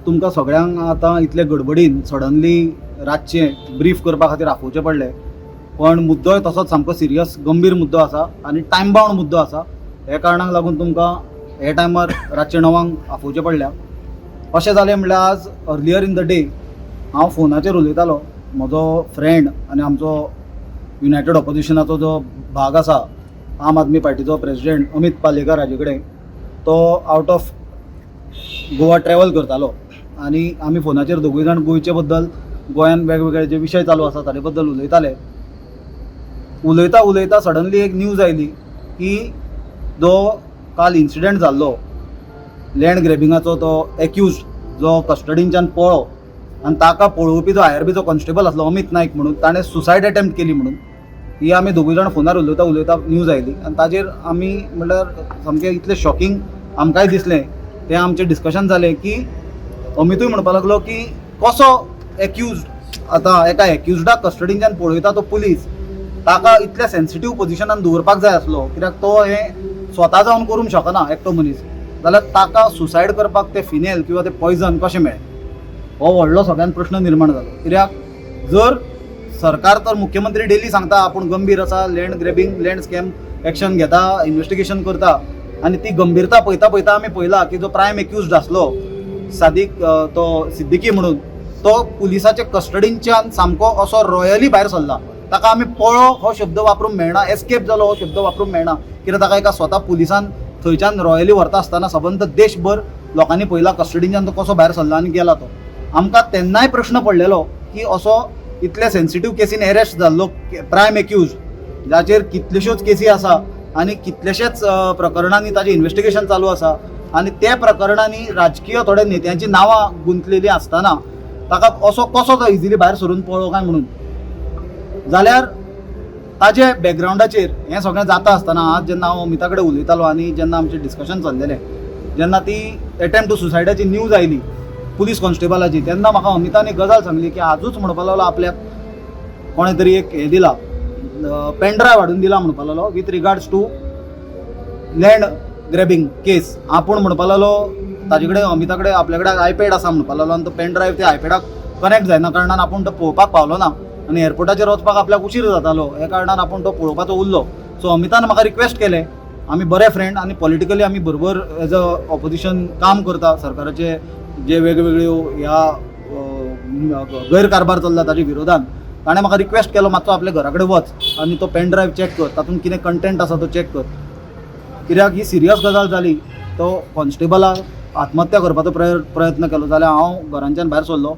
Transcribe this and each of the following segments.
तुमकां सगळ्यांक आतां इतले गडबडीन सडनली रातचें ब्रीफ करपा खातीर आपोवचें पडलें, पण मुद्दोय तसोच सामको सिरियस गंभीर मुद्दो आसा आनी टायम बाउंड मुद्दो आसा. हे कारणाक लागून तुमकां हे टायमार रातचे 9 आपोवचें पडल्या. अशें जालें म्हणल्यार आज अर्लियर इन द डे हांव फोनाचेर उलयतालो. म्हजो फ्रेंड आनी आमचो युनायटेड ऑपोजिशनाचो जो भाग आसा, आम आदमी पार्टीचो प्रेसिडेंट अमित पालेकर हाजे कडेन, तो आवट ऑफ गोवा ट्रॅव्हल करतालो आनी आमी फोनाचेर दोगूय जाण गोंयचे बद्दल, गोंयान वेगवेगळे जे विशय चालू आसा ताचे बद्दल उलयताले. उलयता उलयता सडनली एक न्यूज आयली की जो काल इन्सिडंट जाल्लो लँड ग्रॅबिंगाचो, तो एक्यूज जो कस्टडींच्यान पळो आनी ताका पळोवपी जो IRB चो कॉन्स्टेबल आसलो अमित नायक म्हणून, ताणें सुसायड अटेम्प्ट केली म्हणून ही आमी दोगूय जाण फोनार उलयता उलयता न्यूज आयली. आनी ताजेर आमी म्हणल्यार सामकें इतलें शॉकिंग आमकांय दिसलें. तें आमचें डिस्कशन जालें की अमितूय म्हणपाक लागलो की कसो एक्यूज आतां एका एक्यूजडाक कस्टडींच्यान पळयता तो पुलीस, ताका इतल्या सेन्सिटीव पोजिशनान दवरपाक जाय आसलो, कित्याक तो हें स्वता जावन करूंक शकना एकटो मनीस, जाल्यार ताका सुसायड करपाक तें फिनेल किंवा तें पॉयझन कशें मेळ्ळें, हो व्हडलो सगळ्यान प्रश्न निर्माण जालो. कित्याक जर सरकार तर मुख्यमंत्री डेली सांगता आपूण गंभीर आसा, land grabbing land scam action घेता, इन्व्हेस्टिगेशन करता, आनी ती गंभीरता पळयता पळयता आमी पळयला की जो प्रायम एक्यूज्ड आसलो सादीक तो सिद्दीकी म्हणून, तो पुलिसाच्या कस्टडींच्यान सामको असो रॉयली भायर सरला. ताका आमी पळो हो शब्द वापरूंक मेळना, एस्केप जालो हो शब्द वापरूंक मेळना, कित्याक ताका एका स्वता पुलिसान थंयच्यान रॉयली व्हरता आसतना सबंद देशभर लोकांनी पळयला कस्टडींच्यान तो कसो भायर सरला आनी गेला तो. आमकां तेन्नाय प्रश्न पडलेलो की असो इतल्या सेन्सिटीव केसीन एरेस्ट जाल्लो प्रायम एक्यूज, जाचेर कितल्योश्योच केसी आसा आनी कितलेशेच प्रकरणांनी ताजें इन्व्हेस्टिगेशन चालू आसा, आनी त्या प्रकरणांनी राजकीय थोड्या नेत्यांची नांवां गुंतलेलीं आसतना ताका असो कसो तो इजिली भायर सरून पळो काय म्हणून. जाल्यार ताजे बॅकग्रावंडाचेर हें सगळें जाता आसतना आज जेन्ना हांव अमिता कडेन उलयतालो आनी जेन्ना आमचें डिस्कशन चल्लेलें, जेन्ना ती एटेम्प्ट टू सुसायडाची न्यूज आयली पुलीस कॉन्स्टेबलाची, तेन्ना म्हाका अमितान एक गजाल सांगली की आजूच म्हणपाक लागलो आपल्याक कोणें तरी एक हें दिला, पेनड्रायव्ह हाडून दिला म्हणपाक लागलो with regards to land grabbing case. आपूण म्हणपाक लागलो ताजे कडेन अमिता कडेन आपल्या कडेन आयपॅड आसा म्हणपाक लागलो, आनी तो पेनड्रायव्ह त्या आयपॅडाक कनेक्ट जायना कारणान आपूण तो पळोवपाक पावलो ना आनी एअरपोर्टाचेर वचपाक आपल्याक उशीर जातालो, हे कारणान आपूण तो पळोवपाचो उरलो. सो अमितान म्हाका रिक्वेस्ट केलें, आमी बरे फ्रेंड आनी पॉलिटिकली आमी बरोबर एज अ ऑपोजिशन काम करता, सरकाराचे जे वेगवेगळ्यो ह्या गैरकारभार चल्ला ताच्या विरोधान, ताणें म्हाका रिक्वेस्ट केलो मातसो आपल्या घरा कडेन वच आनी तो पेनड्रायव्ह चॅक कर, तातूंत कितें कंटेंट आसा तो चॅक कर. कित्याक ही सिरियस गजाल जाली. तो कॉन्स्टेबलाक आत्महत्या करपाचो प्रयत्न केलो, जाल्यार हांव घरांच्यान भायर सरलो,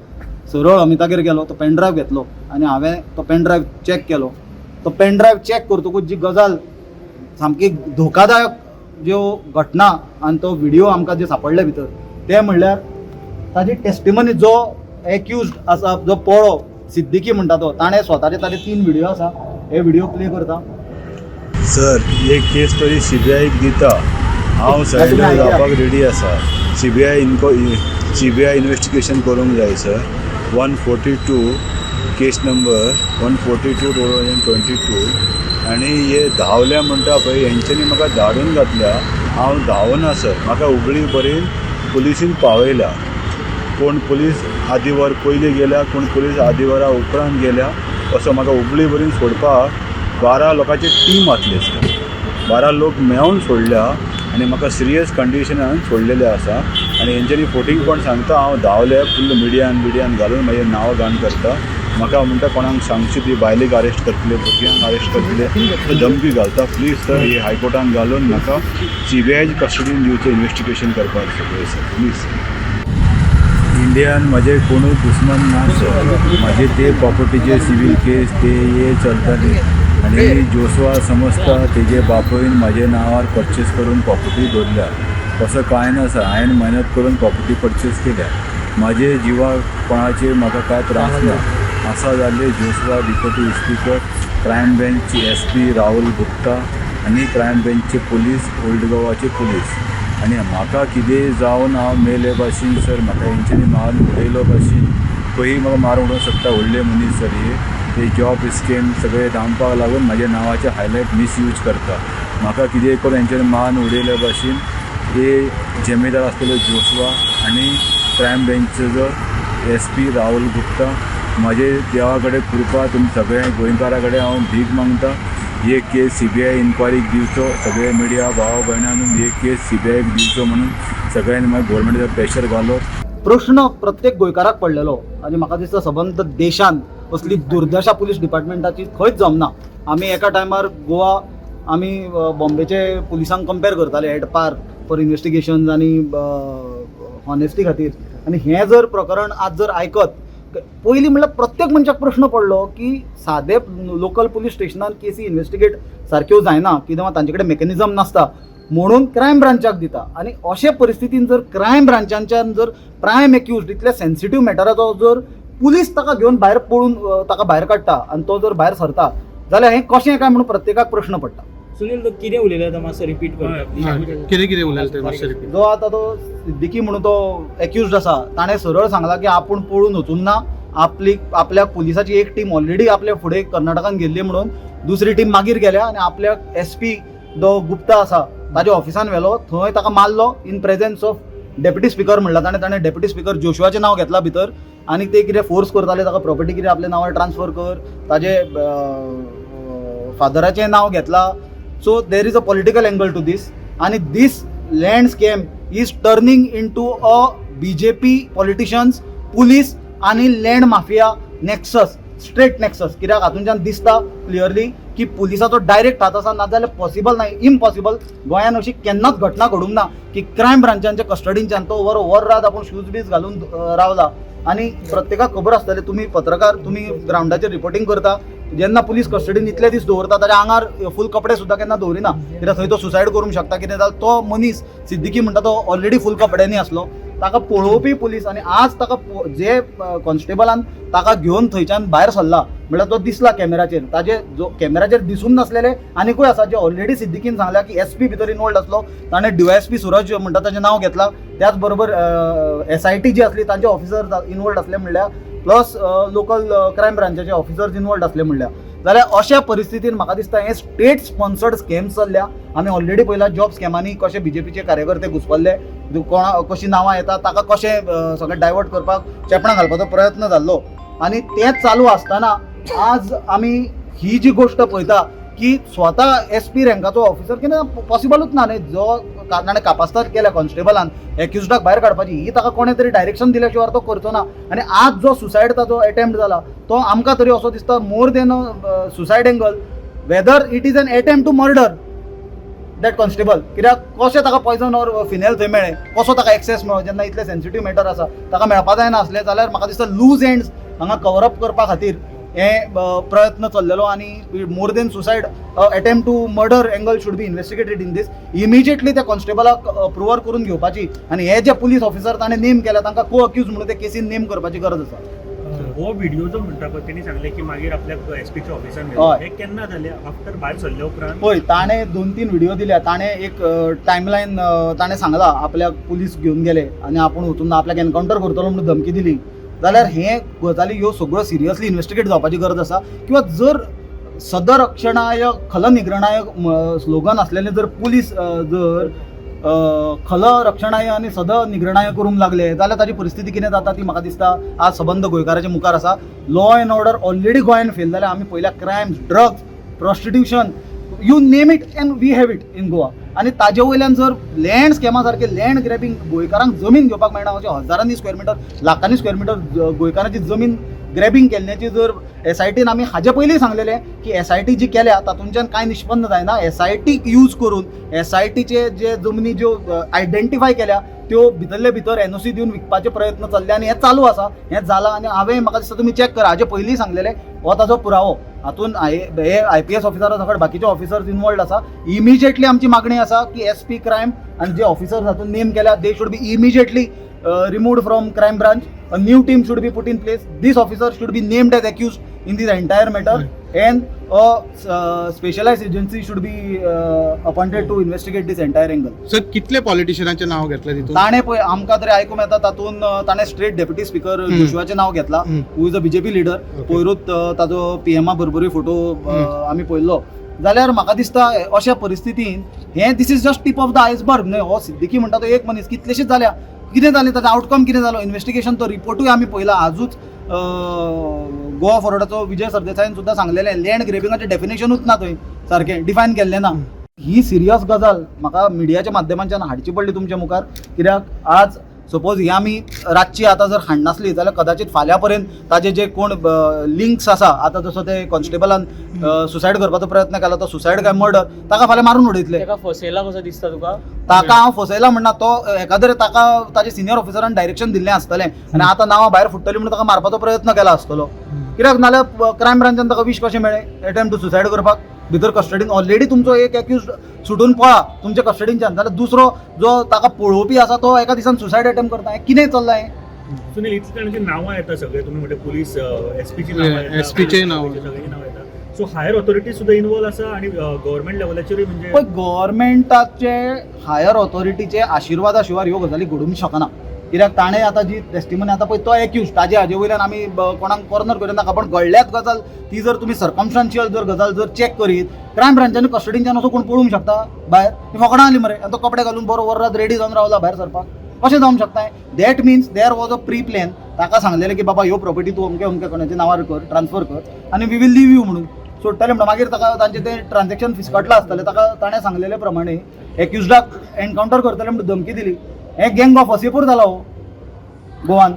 सरळ अमितागेर गेलो, तो पेनड्रायव्ह घेतलो आनी हांवें तो पेनड्रायव्ह चॅक केलो. तो पेनड्रायव्ह चॅक करतकूच जी गजाल सामकी धोकादायक ज्यो घटना आनी तो व्हिडियो आमकां जे सापडले भितर, ते म्हणल्यार ताजी टेस्टिमनी जो एक्यूज्ड आसा, जो पळो सिद्दीकी म्हणटा तो, ताणें स्वताचे 3 व्हिडियो आसा, हे व्हिडियो प्ले करता. सर, एक केस तरी CBIक दिता, हांव सरेंडर जावपाक रेडी आसा. CBI इन्व्हेस्टिगेशन करूंक जाय सर. 142 केस नंबर 142 2022 आनी हे धांवल्या म्हणटा पळय, हेंच्यांनी म्हाका धाडून घातल्या. हांव धांवना सर, म्हाका उगडी बरी पुलिसीन पावयल्या. कोण पुलीस आदी वर पयलीं गेल्या, कोण पुलीस आदी वरा उपरांत गेल्या, असो म्हाका उगडी बरीन सोडपाक 12 लोकांची टीम आसली सर. 12 लोक मेळून सोडल्या आनी म्हाका सिरियस कंडिशनान सोडलेले आसा. आनी हेंच्यांनी फोटींग पण सांगता हांव धांवले, फुल्ल मिडियान घालून म्हाजें नांव घाण करता. म्हाका म्हणटा कोणाक सांगची ती बायलेक अरेस्ट करतले, भुरग्यांक अरेस्ट करतले, धमकी घालता. प्लीज सर, ही हायकोर्टान घालून म्हाका CBI कस्टडीन दिवचें इन्व्हेस्टिगेशन करपाक सगळें सर, प्लीज. इंडियान म्हजे कोणूच दुस्मन ना सर. म्हाजे ते प्रॉपर्टीचे सिवील केस ते हे चलताले आनी जोसवा समजता तेजे बापून म्हाजे नांवार परचेस करून प्रॉपर्टी दवरल्या. तसं कांय ना सर, हांवें मेहनत करून प्रॉपर्टी परचेस केल्या. म्हाजे जिवाक कोणाचेर म्हाका कांय त्रास ना. आसा जाल्ले जोसवा डिप्युटी इन्स्पेक्टर, क्रायम ब्रँचचे SP राहुल गुप्ता आनी क्रायम ब्रँचचे पुलीस, ओल्ड गोवाचे पुलीस. आनी म्हाका कितें जावन हांव मेले भाशेन सर, म्हाका हेंच्यांनी मारून उडयलो भाशेन. खंयी म्हाका मारून उडोवंक शकता व्हडले मनीस सर. हे जॉब स्कॅम सगळे धांवपाक लागून म्हाज्या नांवाचे हायलायट मिसयूज करता. म्हाका कितें करून हेंच्यांनी मारून उडयले भाशेन हे जमेदार आसलेलो जोसवा आनी क्रायम ब्रँचचो SP राहुल गुप्ता, माझे देवा कडेन कृपा तुमी सगळे गोंयकारा कडेन हांव भीक मागता, ही केस CBI इन्क्वायरीक दिवचो, सगळे मिडिया भाव भयणांनी ही केस CBI दिवचो म्हणून सगळ्यांनी मागीर गोवोरमेंटाचेर प्रेशर घालत. प्रश्न प्रत्येक गोंयकाराक पडलेलो आनी म्हाका दिसता सबंद देशान असली दुर्दशा पुलीस डिपार्टमेंटाची खंयच जमना. आमी एका टायमार गोवा आमी बॉम्बेचे पुलिसांक कंपेर करताले एट पार फॉर इन्वेस्टिगेशन्स आनी हॉनेस्टी खातीर. आनी हें जर प्रकरण आज जर आयकत पयलीं म्हणल्यार प्रत्येक मनशाक प्रश्न पडलो की सादे लोकल पुलीस स्टेशनान केसी इन्वेस्टिगेट सारक्यो जायना कित्याक तांचे कडेन मेकॅनिझम नासता म्हणून क्रायम ब्रांचाक दिता. आनी अशे परिस्थितीन जर क्रायम ब्रांचांच्यान जर प्रायम एक्यूज्ड इतल्या सेन्सिटीव मॅटराचो जर पुलीस ताका घेवन भायर पळून ताका भायर काडटा आनी तो जर भायर सरता जाल्यार हें कशें काय म्हणून प्रत्येकाक प्रश्न पडटा. सुनील तो कितें उलयलो तो मातसो रिपीट करता. कितें उलयलें तें मातशें रिपीट. जो आतां तो सिद्दीकी म्हणून तो एक्यूज्ड आसा ताणें सरळ सांगला की आपूण पळून वचून ना, आपल्या पुलिसाची एक टीम ऑलरेडी आपल्या फुडें कर्नाटकान गेल्ली म्हणून दुसरी टीम मागीर गेल्या आनी आपल्याक SP जो गुप्ता आसा ताज्या ऑफिसान व्हेलो, थंय ताका मारलो in presence of deputy speaker म्हणला. ताणें डेप्युटी स्पीकर जोशुआचें नांव घेतला भितर आनी ते कितें फोर्स करताले ताका प्रॉपर्टी कितें आपल्या नांवार ट्रान्सफर कर, ताजे फादराचें नांव घेतला. So there is a political angle to this आनी this land scam is turning into a BJP politicians, police आनी land mafia nexus, straight nexus. कित्याक हातूंतल्यान दिसता क्लियरली की पुलिसाचो डायरेक्ट हात आसा, नाजाल्यार पॉसिबल ना, इम्पॉसिबल गोंयांत अशी केन्नाच घटना घडूंक ना की क्रायम ब्रांचांच्या कस्टडींच्यान तो वर रात आपूण शूज बीज घालून रावला. आनी प्रत्येकाक खबर आसतलें, तुमी पत्रकार तुमी ग्रावंडाचेर रिपोर्टींग करता, जेन्ना पुलीस कस्टडीन इतले दीस दवरता ताच्या आंगार फूल कपडे सुद्दां केन्ना दवरिना कित्याक थंय तो सुसायड करूंक शकता. कितें जाल्यार तो मनीस सिद्दीकी म्हणटा तो ऑलरेडी फूल कपड्यांनी आसलो. ताका पळोवपी पुलीस आनी आज ताका जे कॉन्स्टेबलान ताका घेवन थंयच्यान भायर सरला म्हणल्यार तो दिसला कॅमेराचेर, ताजे जो कॅमेराचेर दिसून नासलेले आनीकूय आसा जे ऑलरेडी सिद्दीकीन सांगल्या की SP भितर इनवॉल्ड आसलो. ताणें DYSP सुरज म्हणटा ताचें नांव घेतलां, त्याच बरोबर SIT जी आसली तांचे ऑफिसर इनवॉल्ड आसले म्हणल्या, प्लस लोकल क्रायम ब्रांचाचे ऑफिसर्स इनवॉल्ड आसले म्हणल्या. जाल्यार अशा परिस्थितीन म्हाका दिसता हे स्टेट स्पॉन्सर्ड स्कॅम्स चल्ल्या. आमी ऑलरेडी पयला जॉब स्कॅमांनी कशे BJPचे कार्यकर्ते घुसपल्ले, कशी नांवां येता ताका कशें सगळें डायवर्ट करपाक चेपणां घालपाचो प्रयत्न जाल्लो. आनी तें चालू आसतना आज आमी ही जी गोश्ट पळयता की स्वता SP रँकाचो ऑफिसर कितें पॉसिबलूच ना न्ही, जो ताणें कापास्ताद केल्या कॉन्स्टेबलान एक्युज्डाक भायर काडपाची, ही ताका कोणें तरी डायरेक्शन दिल्या शिवाय तो करचो ना. आनी आज जो सुसायड ताचो अटेम्प्ट जाला तो आमकां तरी असो दिसता more than suicide angle, whether it is an attempt to murder that constable. कित्याक कशें ताका पॉयझन ऑर फिनेल थंय मेळ्ळें, कसो ताका एक्सेस मेळ्ळो जेन्ना इतले सेन्सिटीव मॅटर आसा ताका मेळपा जायना आसलें. जाल्यार म्हाका दिसता लूज एंड्स हांगा कवर अप करपा खातीर हे प्रयत्न चल्लेलो आनी more than suicide attempt to murder angle should be investigated in this. Immediately त्या कॉन्स्टेबलाक प्रुवर करून घेवपाची आनी हे जे पुलीस ऑफिसर ताणें नेम केला तांकां को अक्यूज म्हणून ते केसीन नेम करपाची गरज आसा. हो व्हिडिओ जो म्हणटा पळय तेणी सांगले की मागीर आपल्या SPच्या ऑफिसान हय. हे केन्ना जालें आफ्टर भायर सरले उपरांत? पळय ताणें 2-3 व्हिडिओ दिल्या, ताणें एक टायमलायन ताणें सांगला आपल्याक पुलीस घेवन गेले आनी आपूण वचून आपल्याक एनकावंटर करतलो म्हणून धमकी दिली. जाल्यार हे गजाली ह्यो सगळ्यो सिरियसली इन्वेस्टिगेट जावपाची गरज आसा. किंवा जर सदरक्षणाय खल निग्रणाय स्लोगन आसलेले जर पुलीस जर खल रक्षणाय आनी सद निग्रणाय करूंक लागले जाल्यार ताची परिस्थिती कितें जाता ती म्हाका दिसता आज सबंद गोंयकाराच्या मुखार आसा. लॉ एंड ऑर्डर ऑलरेडी गोंयांत फेल जाल्यार आमी पयल्या crimes, drugs, prostitution, you name it and we have it in Goa. आनी ताजे वयल्यान जर लँड स्कॅमा सारके लँड ग्रॅबिंग, गोंयकारांक जमीन घेवपाक मेळना, अशें हजारांनी स्क्वेअर मिटर, लाखांनी स्क्वेअर मिटर गोंयकारांची जमीन ग्रॅबिंग केल्ल्याची जर SITन आमी हाजे पयलीं सांगलेलें की SIT जी केल्या तातूंतल्यान कांय निष्पन्न जायना. SIT यूज करून SITचे जे जमनी ज्यो आयडेंटिफाय केल्या त्यो भितरले भितर NOC दिवन विकपाचे प्रयत्न चल्ले आनी हें चालू आसा, हें जालां. आनी हांवें म्हाका दिसता तुमी चॅक करा, हाजे पयलीं सांगलेलें हो ताजो पुरावो. हातून हे IPS ऑफिसरा सकट बाकीचे ऑफिसर्स इनवॉल्ड आसा. इमिजिएटली आमची मागणी आसा की SP क्रायम आनी जे ऑफिसर्स हातून नेम केल्या they should be immediately removed from crime branch. A new team should be put in place. These officers should be named as accused in this entire matter, and a specialized agency should be appointed to investigate this entire angle. Sir कितले पॉलिटिशियनांचे नाव घेतले तितून? ताणें पळय आमकां तरी आयकूंक येता तातून ताणें स्ट्रेट डेप्युटी स्पीकर जोशुआचें नांव घेतलां, who is a BJP leader. पयरूच ताजो PMA बरोबरूय फोटो आमी पळयल्लो. जाल्यार म्हाका दिसता अशा परिस्थितीन हें this is just tip of the iceberg न्हय. हो सिद्दीकी म्हणटा तो एक मनीस, कितलेशेच जाल्या कितें जालें ताचो आउटकम कितें जालो इन्व्हेस्टिगेशन तो रिपोर्टूय आमी पळयला आजूच गोवा फॉरवर्डाचो विजय सरदेसायन सुद्दां सांगलेलें लँड ग्रेबिंगाचें डेफिनेशनूच ना थंय सारकें डिफायन केल्लें ना. ही सिरियस गजाल म्हाका मिडियाच्या माध्यमांच्यान हाडची पडली तुमच्या मुखार कित्याक आज सपोज ही आमी रातची आतां जर हाड नासली जाल्यार कदाचित फाल्यां पर्यंत ताजे जे कोण लिंक्स आसा आतां जसो ते कॉन्स्टेबलान सुसायड करपाचो प्रयत्न केला तो सुसायड काय मर्डर ताका फाल्यां मारून उडयतले. ताका फसयला कसो दिसता तुका? ताका हांव फसयला म्हणना तो एकादरे ताका ताजे सिनियर ऑफिसरान डायरेक्शन दिल्लें आसतलें आनी आतां नांवां भायर फुट्टलीं म्हणून ताका मारपाचो प्रयत्न केला आसतलो. कित्याक नाल्यार क्रायम ब्रांचान ताका विश कशें मेळ्ळें अटेम्प्ट टू सुसायड करपाक भितर कस्टडीन ऑलरेडी तुमचो एक एक्यूज सुटून पळा तुमच्या कस्टडींच्यान जाल्यार दुसरो जो ताका पळोवपी आसा तो एका दिसान सुसायड अटेम्प्ट करता हें कितें चल्लां हें? सुनील इतली जाणांची नांवां येतात सगळे तुम्ही म्हणजे पोलीस एसपीची नांवां येतात, SP चे नांव. सगळ्यांची नांवां येतात. सो हायर ऑथॉरिटी सुद्धा इन्वॉल्व आसा आणि गव्हर्नमेंट लेवलाचेरूय म्हणजे पळय गव्हर्मेंटाचे हायर ऑथॉरिटीचे आशिर्वादा शिवाय ह्यो गजाली घडूंक शकना. कित्याक ताणें आतां जी टेस्टिमनी आतां पळय तो एक्यूज ताजे हाजे वयल्यान आमी कोणाक कॉर्नर करिना पण घडल्यात गजाल ती जर तुमी सर्कमस्टान्शियल जर गजाल जर चॅक करीत क्रायम ब्रांचांनी कस्टडींच्यान असो कोण पळोवंक शकता भायर ती फकाणां आली मरे आनी तो कपडे घालून बरो वरात रेडी जावन रावला भायर सरपाक कशें जावंक शकता? That means there was a pre plan. ताका सांगलेलें की बाबा ह्यो प्रॉपर्टी तूं अमके अमके कोणाच्या नांवार कर ट्रान्सफर कर आनी वी वील लीव यू म्हणून सोडटाले म्हणून मागीर ताका तांचें तें ट्रान्झॅक्शन फिसकटलां आसतलें ताका ताणें सांगलेले प्रमाणे एक्युजडाक एनकावंटर करतले म्हणून धमकी दिली. हे गँग ऑफ वसेपूर जाला हो गोवान.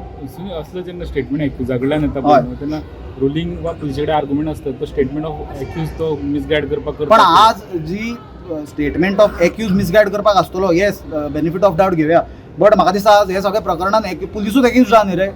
असलं जेन्ना स्टेटमेंट एक्युजा कडल्यान येता हय. तेन्ना रुलींग वा पुलिशे कडेन आर्ग्युमेंट आसता तो स्टेटमेंट ऑफ एक्यूज तो मिसगायड करपाक पण आज जी स्टेटमेंट ऑफ एक्यूज मिसगायड करपाक आसतलो येस बेनिफीट ऑफ डावट घेवया बट म्हाका दिसता आज हे सगळे प्रकरणान पुलिसूच एक्यूज आहा न्ही रे.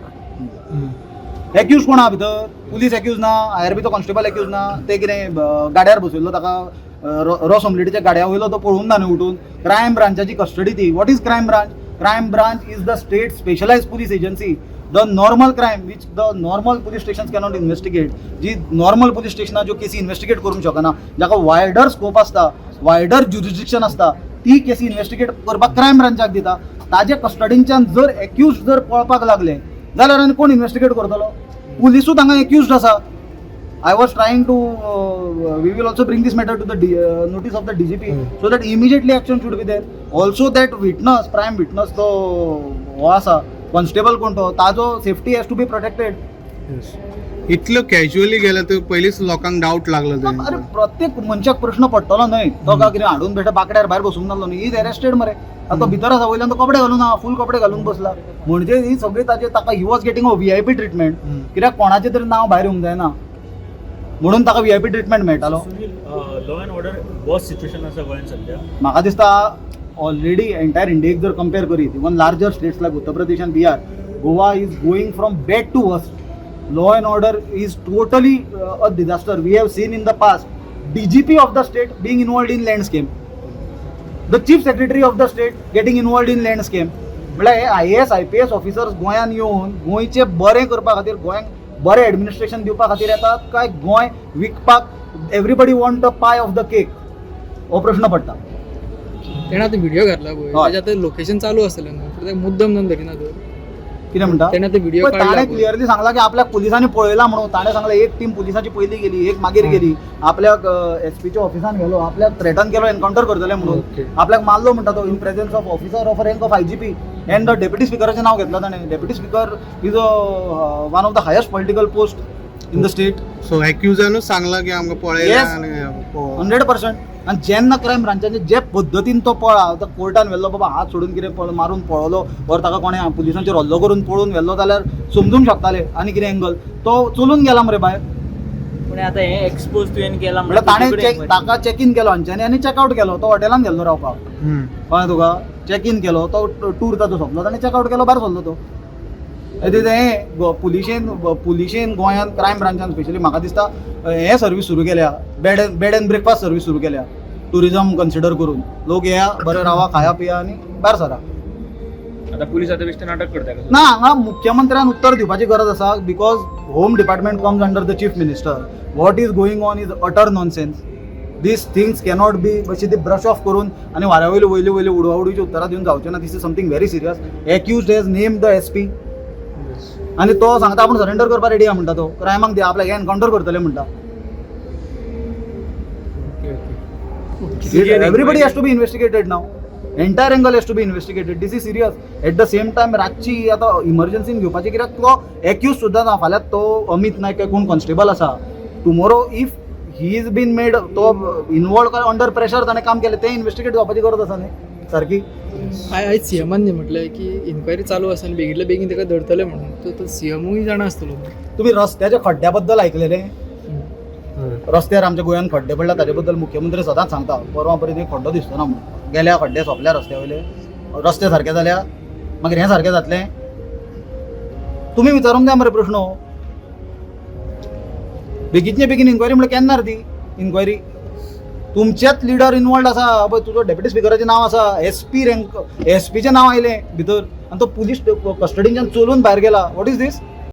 एक्यूज कोण आहा भितर? पुलीस एक्यूज ना आयआरबीचो कॉन्स्टेबल एक्यूज ना ते कितें गाड्यार बसयल्लो ताका रॉस ऑमलेटीच्या गाड्या वयलो तो पळोवन ना न्ही उठून. क्रायम ब्रांचाची कस्टडी ती. What is crime branch? Crime branch is the state specialized police agency. The normal crime which the normal police stations cannot investigate. G normal police station ज्यो केसी इन्व्हेस्टिगेट करूंक शकना जाका वायडर स्कोप आसता wider jurisdiction आसता ती केसी investigate करपाक crime ब्रांचाक दिता. ताजे कस्टडींच्यान जर एक्यूज जर पळपाक लागले जाल्यार आनी कोण इन्व्हेस्टिगेट करतलो? पुलिसूच हांगा एक्यूज्ड आसा. I was trying to we will also bring this matter to the notice of the DGP so that immediately action should be there. Also that witness, prime witness तो हो आसा कॉन्स्टेबल कोण तो ताजो safety has to be protected. इतलो casually गेला तर पयलींच लोकांक डाऊट लागलो अरे प्रत्येक मनशाक प्रश्न पडटलो न्हय तो का कितें हाडून बेटा बाकड्यार भायर बसूंक नासलो न्ही. इज अरेस्टेड मरे आतां तो भितर आसा वयल्यान तो कपडे घालून आहा फूल कपडे घालून बसला म्हणजे ही सगळी ताजे ताका he was getting a VIP treatment. कित्याक कोणाचें तरी नांव भायर येवंक जायना म्हणून ताका VIP ट्रिटमेंट मेळटालो. Law and order worst situation आसा गोंयांत सध्या. म्हाका दिसता ऑलरेडी एंटायर इंडियेक जर कंपेर करीत इवन लार्जर स्टेट्स लायक उत्तर प्रदेश आनी Bihar Goa is going from bad to worst. Law and order is totally a disaster. We have seen in the past DGP of the state being involved in land scam, the chief secretary of the state getting involved in land scam. म्हळ्यार हे IAS IPS officers गोंयांत येवन गोंयचें बरें करपा खातीर गोंयांक बरें एडमिनिस्ट्रेशन दिवपा खातीर येतात काय गोंय विकपाक एवरीबडी वॉन्ट अ पाय ऑफ द केक हो प्रश्न पडटा. तेणें आतां व्हिडिओ घातला पळय ताजें आतां लोकेशन चालू आसतलें न्हू सो ते मुद्दम जावन धरिना तर कितें म्हणटा तेणें आतां व्हिडिओ ताणें काडला क्लियरली सांगला की आपल्याक पुलिसांनी पळयला म्हणून. ताणें सांगलें एक टीम पुलिसाची पयली गेली एक मागीर गेली आपल्याक SPच्या ऑफिसान गेलो आपल्याक थ्रेटन केलो एनकावंटर करतले म्हणून आपल्याक मारलो म्हणटा तो in presence of officer of rank of IGP and the deputy स्पिकराचें नांव घेतलं ताणें. Deputy speaker is one of the highest political post in the state. So एक्युजानूच सांगला की आमकां पळयला Yes. आनी 100%. आनी जेन्ना क्रायम ब्रांचाचे जे पद्दतीन तो पळा तो कोर्टान व्हेल्लो बाबा हात सोडून कितें मारून पळयलो वर ताका कोणें पुलिसांचेर हल्लो करून पळोवन व्हेल्लो जाल्यार समजूंक शकताले आनी कितें एंगल तो चलून गेला मरे भायर. पण आतां हे एक्सपोज तुवें केला म्हणल्यार ताणें ताका चॅक इन केलो हांच्यानी आनी चॅकआउट केलो. तो हॉटेलान गेल्लो रावपाक कळ्ळें तुका. चॅक इन केलो तो टूर ताचो सोंपलो ताणें चॅकआउट केलो भायर सरलो तो. पुलिशेन गोंयांत क्रायम ब्रांचान स्पेशली म्हाका दिसता हे सर्वीस सुरू केल्या बेड एंड ब्रेकफास्ट सर्वीस सुरू केल्या टुरिजम कन्सिडर करून. लोक येया बरें रावा खाया पिया आनी भायर सरा. आता पुलीस आता बेश्टेन अटक करता ना हांगा मुख्यमंत्र्यान उत्तर दिवपाची गरज आसा because home department comes under the chief minister. What is going on is utter nonsense. These things cannot be अशी ती ब्रश ऑफ करून आनी वाऱ्या वयली वयली उडवाउडीची उत्तरां दिवन जावचें ना. This is something very serious. Accused has name the SP आनी तो सांगता आपूण सरेंडर करपाक रेडी आहा म्हणटा तो. क्रायमाक दिया आपल्याक एनकावंटर करतले म्हणटा. Everybody has to be investigated now. Entire angle has to be investigated. This is serious. At the same time रातची आतां इमर्जन्सीन घेवपाची, कित्याक तो एक्यूज सुद्दां ना. फाल्यां तो अमित नायक काय कोण कॉन्स्टेबल आसा, tomorrow if he is been made, तो इनवॉल्व काय अंडर प्रेशर ताणें काम केलें, तें इन्व्हेस्टिगेट जावपाची गरज आसा न्ही सारकी. आयज सीएमान म्हटलें की इन्क्वायरी चालू आसा आनी बेगितल्या बेगीन ताका धरतले म्हणून. तो सीएमूय जाणा आसतलो. तुम्ही रस्त्याच्या खड्ड्या बद्दल ऐकलेलें? रस्त्यार आमच्या गोंयांत खड्डे पडला ताचे बद्दल मुख्यमंत्री सदांच सांगता, परवा पर्यंत एक खड्डो दिसतो ना म्हणून. गेल्या खड्डे सोंपल्या रस्त्या वयले, रस्ते सारके जाल्या, मागीर हें सारकें जातलें? तुमी विचारूंक जाय मरे प्रश्न. बेगीनचे बेगीन इन्क्वायरी म्हळ्यार केन्ना रे ती इन्क्वायरी? तुमचेच लिडर इनवॉल्ड आसा पळय, तुजो डेप्युटी स्पिकराचें नांव आसा, एसपीचें नांव आयलें भितर, आनी तो पुलीस कस्टडींच्यान चलून भायर गेला. What is this?